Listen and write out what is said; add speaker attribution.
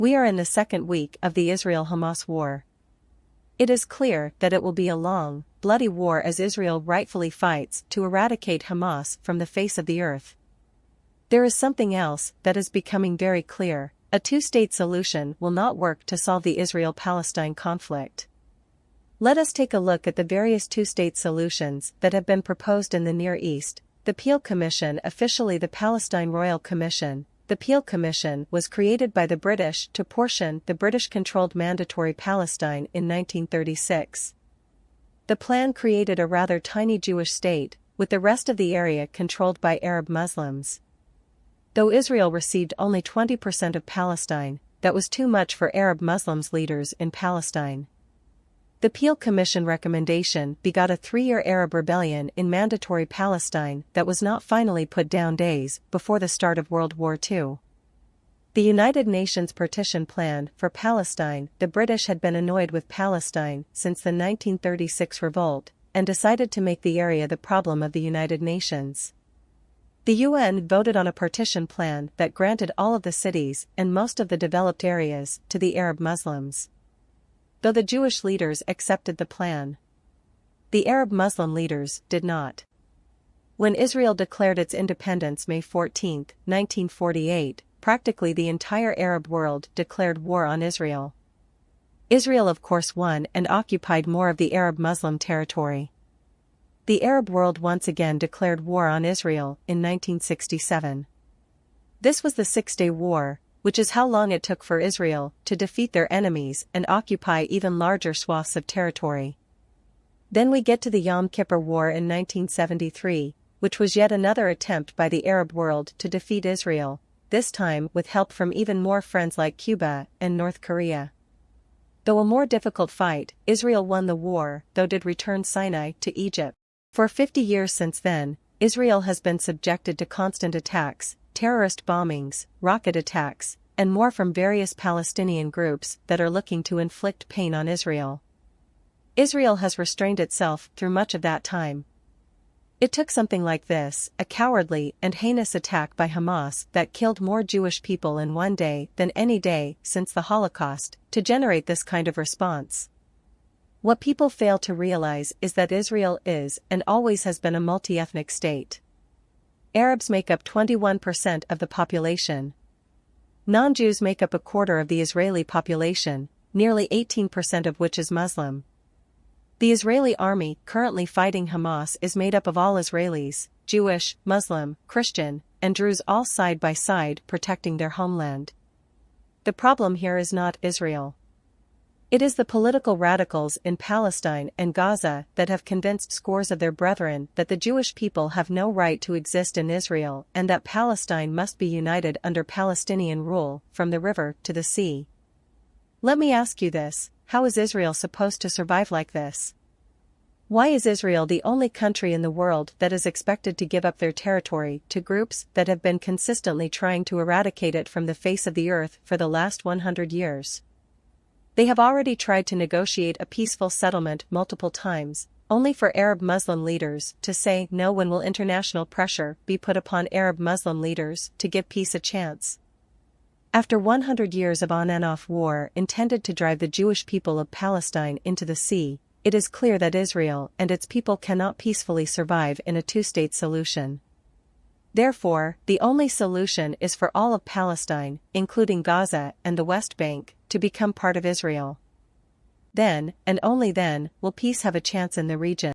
Speaker 1: We are in the second week of the Israel-Hamas war. It is clear that it will be a long, bloody war as Israel rightfully fights to eradicate Hamas from the face of the earth. There is something else that is becoming very clear: a two-state solution will not work to solve the Israel-Palestine conflict. Let us take a look at the various two-state solutions that have been proposed in the Near East. The Peel Commission, officially the Palestine Royal Commission. The Peel Commission was created by the British to portion the British-controlled Mandatory Palestine in 1936. The plan created a rather tiny Jewish state, with the rest of the area controlled by Arab Muslims. Though Israel received only 20% of Palestine, that was too much for Arab Muslims leaders in Palestine. The Peel Commission recommendation begot a 3-year Arab rebellion in Mandatory Palestine that was not finally put down days before the start of World War II. The United Nations partition plan for Palestine. The British had been annoyed with Palestine since the 1936 revolt, and decided to make the area the problem of the United Nations. The UN voted on a partition plan that granted all of the cities and most of the developed areas to the Arab Muslims. Though the Jewish leaders accepted the plan, the Arab Muslim leaders did not. When Israel declared its independence May 14, 1948, practically the entire Arab world declared war on Israel. Israel of course won and occupied more of the Arab Muslim territory. The Arab world once again declared war on Israel in 1967. This was the Six-Day War, which is how long it took for Israel to defeat their enemies and occupy even larger swaths of territory. Then we get to the Yom Kippur War in 1973, which was yet another attempt by the Arab world to defeat Israel, this time with help from even more friends like Cuba and North Korea. Though a more difficult fight, Israel won the war, though did return Sinai to Egypt. For 50 years since then, Israel has been subjected to constant attacks, terrorist bombings, rocket attacks, and more from various Palestinian groups that are looking to inflict pain on Israel. Israel has restrained itself through much of that time. It took something like this, a cowardly and heinous attack by Hamas that killed more Jewish people in one day than any day since the Holocaust, to generate this kind of response. What people fail to realize is that Israel is and always has been a multi-ethnic state. Arabs make up 21% of the population. Non-Jews make up a quarter of the Israeli population, nearly 18% of which is Muslim. The Israeli army currently fighting Hamas is made up of all Israelis, Jewish, Muslim, Christian, and Druze, all side by side protecting their homeland. The problem here is not Israel. It is the political radicals in Palestine and Gaza that have convinced scores of their brethren that the Jewish people have no right to exist in Israel and that Palestine must be united under Palestinian rule, from the river to the sea. Let me ask you this: how is Israel supposed to survive like this? Why is Israel the only country in the world that is expected to give up their territory to groups that have been consistently trying to eradicate it from the face of the earth for the last 100 years? They have already tried to negotiate a peaceful settlement multiple times, only for Arab Muslim leaders to say no. When will international pressure be put upon Arab Muslim leaders to give peace a chance? After 100 years of on-and-off war intended to drive the Jewish people of Palestine into the sea, it is clear that Israel and its people cannot peacefully survive in a two-state solution. Therefore, the only solution is for all of Palestine, including Gaza and the West Bank, to become part of Israel. Then, and only then, will peace have a chance in the region.